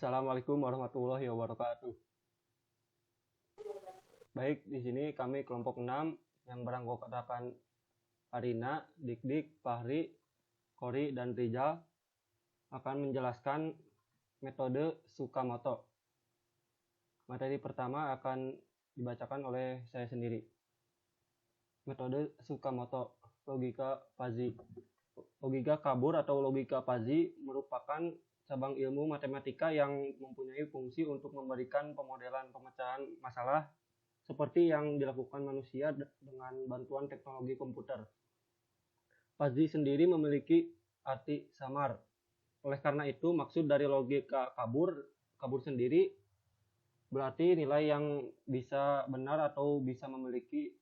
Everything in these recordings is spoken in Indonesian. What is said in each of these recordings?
Assalamualaikum warahmatullahi wabarakatuh. Baik, di sini kami kelompok 6 yang beranggotakan Arina, Dik-Dik, Fahri, Kori, dan Rizal akan menjelaskan metode Tsukamoto. Materi pertama akan dibacakan oleh saya sendiri. Metode Tsukamoto, logika fuzzy. Logika kabur atau logika fuzzy merupakan cabang ilmu matematika yang mempunyai fungsi untuk memberikan pemodelan pemecahan masalah seperti yang dilakukan manusia dengan bantuan teknologi komputer. Fuzzy sendiri memiliki arti samar. Oleh karena itu, maksud dari logika kabur sendiri berarti nilai yang bisa benar atau bisa memiliki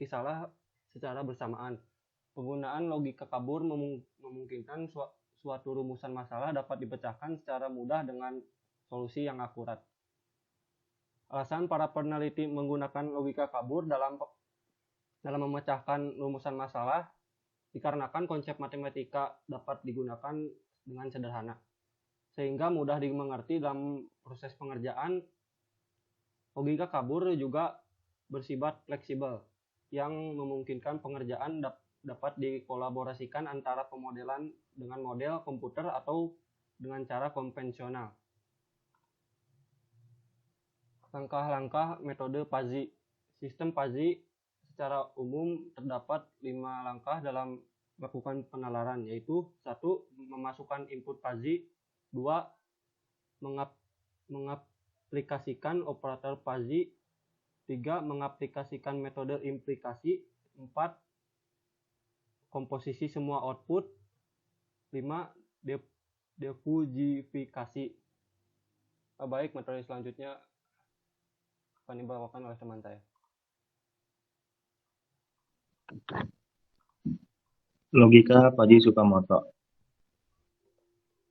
salah secara bersamaan. Penggunaan logika kabur memungkinkan suatu rumusan masalah dapat dipecahkan secara mudah dengan solusi yang akurat. Alasan para peneliti menggunakan logika kabur dalam memecahkan rumusan masalah dikarenakan konsep matematika dapat digunakan dengan sederhana, sehingga mudah dimengerti dalam proses pengerjaan. Logika kabur juga bersifat fleksibel, yang memungkinkan pengerjaan dapat dikolaborasikan antara pemodelan dengan model komputer atau dengan cara konvensional. Langkah-langkah metode fuzzy. Sistem fuzzy secara umum terdapat 5 langkah dalam melakukan penalaran, yaitu 1. Memasukkan input fuzzy, 2. Mengaplikasikan operator fuzzy, 3. Mengaplikasikan metode implikasi, 4. Komposisi semua output, 5. Defugifikasi. Baik, materi selanjutnya akan dibawakan oleh teman saya. Logika Fujii Tsukamoto.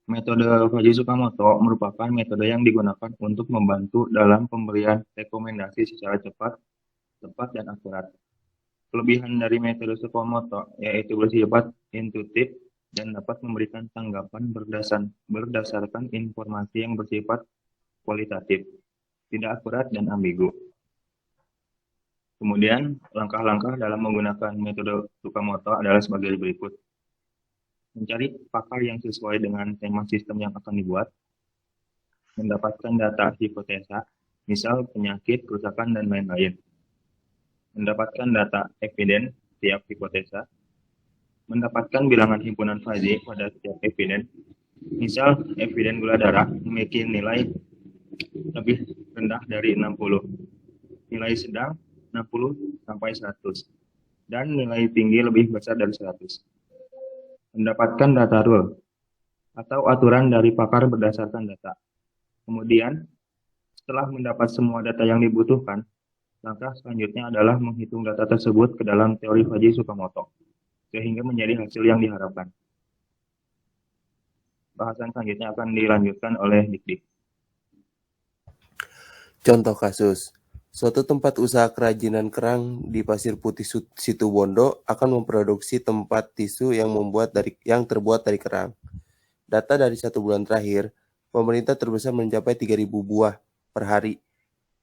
Metode Fujii Tsukamoto merupakan metode yang digunakan untuk membantu dalam pemberian rekomendasi secara cepat, tepat, dan akurat. Kelebihan dari metode Tsukamoto yaitu bersifat intuitif dan dapat memberikan tanggapan berdasarkan informasi yang bersifat kualitatif, tidak akurat, dan ambigu. Kemudian, langkah-langkah dalam menggunakan metode Tsukamoto adalah sebagai berikut. Mencari pakar yang sesuai dengan tema sistem yang akan dibuat, mendapatkan data hipotesa, misal penyakit, kerusakan, dan lain-lain. Mendapatkan data eviden tiap hipotesa, mendapatkan bilangan himpunan fuzzy pada setiap eviden, misal eviden gula darah memiliki nilai lebih rendah dari 60, nilai sedang 60 sampai 100, dan nilai tinggi lebih besar dari 100. Mendapatkan data rule atau aturan dari pakar berdasarkan data. Kemudian, setelah mendapat semua data yang dibutuhkan, langkah selanjutnya adalah menghitung data tersebut ke dalam teori Fujii Tsukamoto, sehingga menjadi hasil yang diharapkan. Bahasan selanjutnya akan dilanjutkan oleh Dik-Dik. Contoh kasus. Suatu tempat usaha kerajinan kerang di Pasir Putih Situbondo akan memproduksi tempat tisu yang terbuat dari kerang. Data dari 1 bulan terakhir, pemerintah terbesar mencapai 3.000 buah per hari,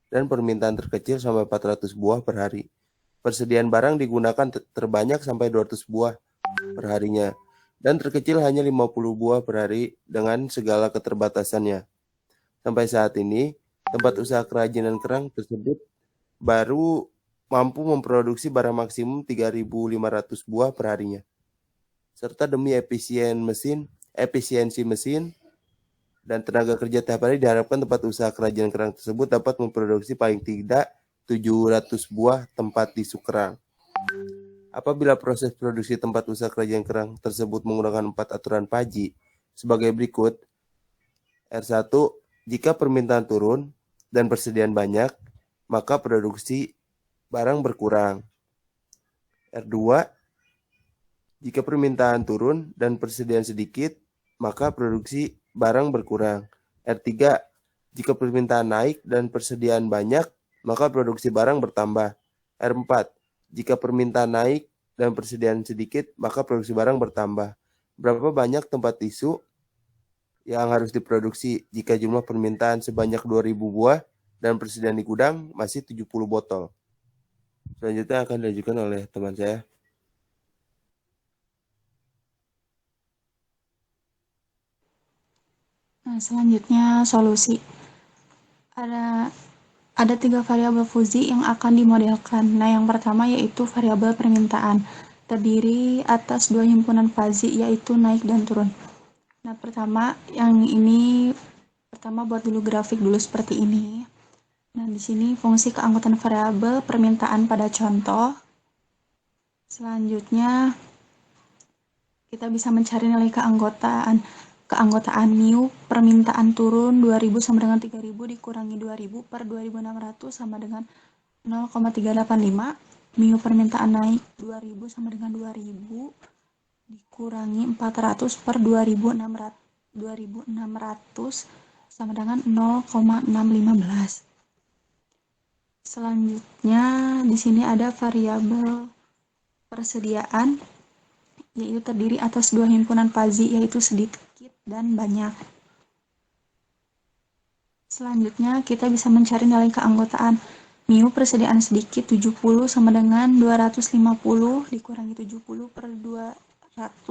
dan permintaan terkecil sampai 400 buah per hari. Persediaan barang digunakan terbanyak sampai 200 buah per harinya, dan terkecil hanya 50 buah per hari dengan segala keterbatasannya. Sampai saat ini, tempat usaha kerajinan kerang tersebut baru mampu memproduksi barang maksimum 3.500 buah per harinya. Serta demi efisiensi mesin dan tenaga kerja tiap hari, diharapkan tempat usaha kerajinan kerang tersebut dapat memproduksi paling tidak 700 buah tempat tisu kerang. Apabila proses produksi tempat usaha kerajinan kerang tersebut menggunakan 4 aturan Fujii sebagai berikut. R1, jika permintaan turun dan persediaan banyak, maka produksi barang berkurang. R2, jika permintaan turun dan persediaan sedikit, maka produksi barang berkurang. R3, jika permintaan naik dan persediaan banyak, maka produksi barang bertambah. R4, jika permintaan naik dan persediaan sedikit, maka produksi barang bertambah. Berapa banyak tempat tisu yang harus diproduksi jika jumlah permintaan sebanyak 2.000 buah dan persediaan di gudang masih 70 botol. Selanjutnya akan diajukan oleh teman saya. Nah, selanjutnya solusi. Ada 3 variabel fuzzy yang akan dimodelkan. Nah, yang pertama yaitu variabel permintaan. Terdiri atas 2 himpunan fuzzy yaitu naik dan turun. Nah, pertama buat dulu grafik dulu seperti ini. Nah, di sini fungsi keanggotaan variabel permintaan pada contoh. Selanjutnya kita bisa mencari nilai keanggotaan mu permintaan turun 2000 sama dengan 3000 dikurangi 2000 per 2600 sama dengan 0,385. Mu permintaan naik 2000 sama dengan 2000 dikurangi 400 per 2600 sama dengan 0,615. Selanjutnya di sini ada variabel persediaan, yaitu terdiri atas 2 himpunan fuzzy yaitu sedikit dan banyak. Selanjutnya kita bisa mencari nilai keanggotaan. Mu persediaan sedikit 70 sama dengan 250 dikurangi 70 per 200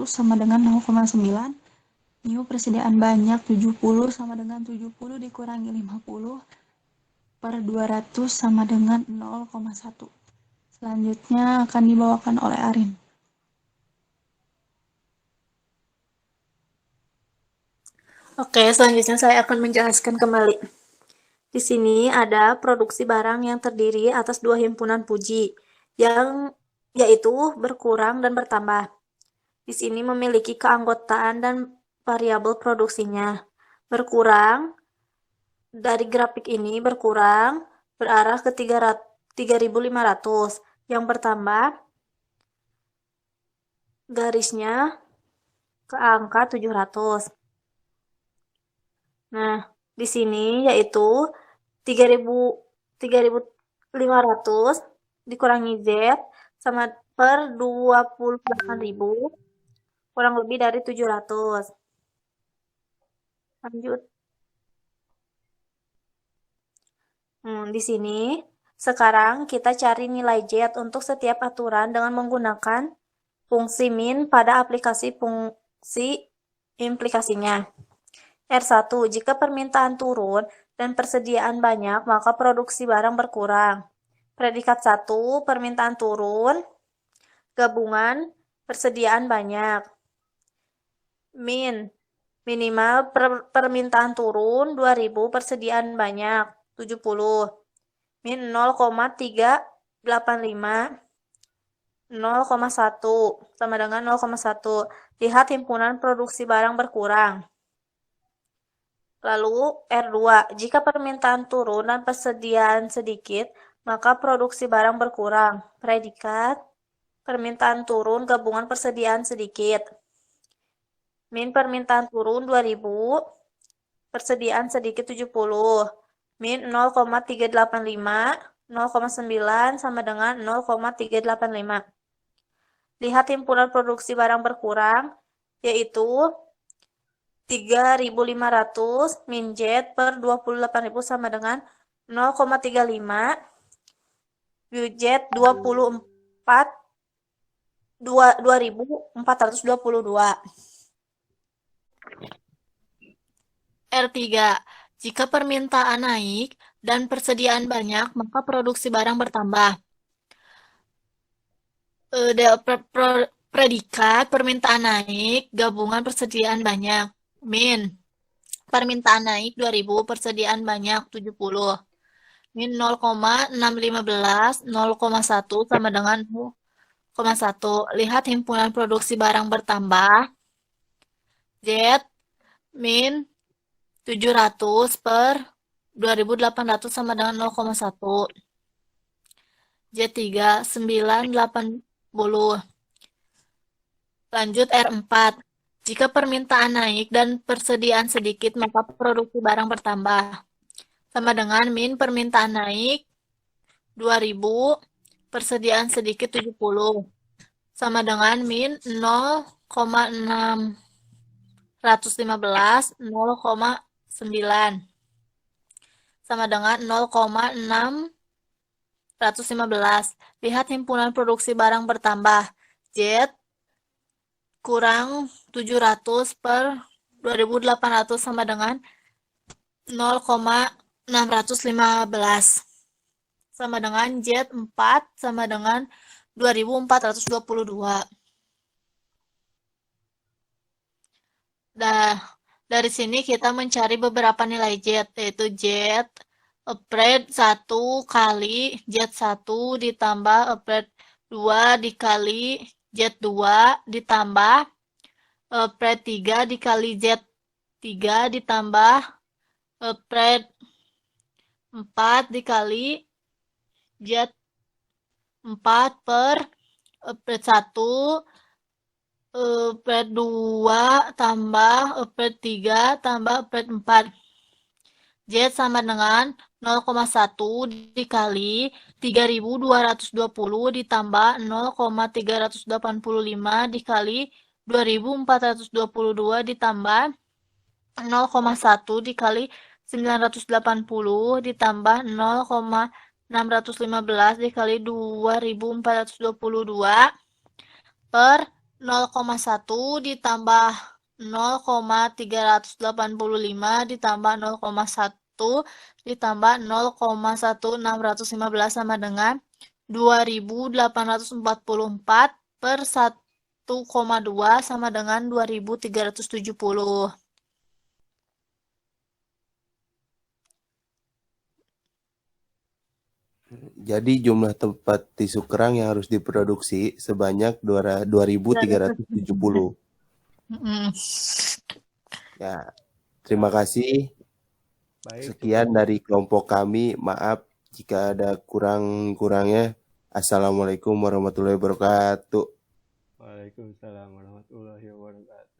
sama dengan 0,9. Mu persediaan banyak 70 sama dengan 70 dikurangi 50 per 200 sama dengan 0,1. Selanjutnya akan dibawakan oleh Arin. Oke, selanjutnya saya akan menjelaskan kembali. Di sini ada produksi barang yang terdiri atas 2 himpunan puji, yaitu berkurang dan bertambah. Di sini memiliki keanggotaan dan variabel produksinya. Berkurang, dari grafik ini berkurang, berarah ke 3.500. Yang bertambah, garisnya ke angka 700. Nah, di sini yaitu 3.500 dikurangi Z sama per 28.000 kurang lebih dari 700. Lanjut. Di sini sekarang kita cari nilai Z untuk setiap aturan dengan menggunakan fungsi min pada aplikasi fungsi implikasinya. R1, jika permintaan turun dan persediaan banyak, maka produksi barang berkurang. Predikat 1, permintaan turun, gabungan, persediaan banyak. Min, minimal permintaan turun 2000, persediaan banyak 70. Min 0,385, 0,1 sama dengan 0,1. Lihat himpunan produksi barang berkurang. Lalu R2, jika permintaan turun dan persediaan sedikit, maka produksi barang berkurang. Predikat, permintaan turun, gabungan persediaan sedikit. Min permintaan turun 2000, persediaan sedikit 70. Min 0,385, 0,9 sama dengan 0,385. Lihat himpunan produksi barang berkurang, yaitu 3.500 min Z per 28.000 sama dengan 0,35 Z 2.422. R3, jika permintaan naik dan persediaan banyak, maka produksi barang bertambah. Predikat permintaan naik, gabungan persediaan banyak. Min, permintaan naik 2000, persediaan banyak 70. Min 0,615, 0,1 sama dengan 0,1. Lihat himpunan produksi barang bertambah. Z, min 700 per 2800 sama dengan 0,1. Z3, 980. Lanjut R4. Jika permintaan naik dan persediaan sedikit, maka produksi barang bertambah. Sama dengan min permintaan naik 2000, persediaan sedikit 70. Sama dengan min 0,6 0,9 sama dengan 0,615. Lihat himpunan produksi barang bertambah. Z kurang 700 per 2.800 sama dengan 0,615. Sama dengan Z4 sama dengan 2.422. Dari sini kita mencari beberapa nilai Z, yaitu Z upgrade 1 kali Z1 ditambah upgrade 2 dikali Z2 ditambah upgrade 3 dikali Z3 ditambah upgrade 4 dikali Z4 per upgrade 1 upgrade 2 tambah upgrade 3 tambah upgrade 4. Z sama dengan 0,1 dikali 3.220 ditambah 0,385 dikali 2.422 ditambah 0,1 dikali 980 ditambah 0,615 dikali 2.422 per 0,1 ditambah 0,385 ditambah 0,1 ditambah 0,1615 sama dengan 2.844 per 1,2 sama dengan 2.370. Jadi jumlah tempat tisu kerang yang harus diproduksi sebanyak 2.370. Ya, terima kasih. Baik, Sekian dari kelompok kami. Maaf jika ada kurang-kurangnya. Assalamualaikum warahmatullahi wabarakatuh. Waalaikumsalam warahmatullahi wabarakatuh.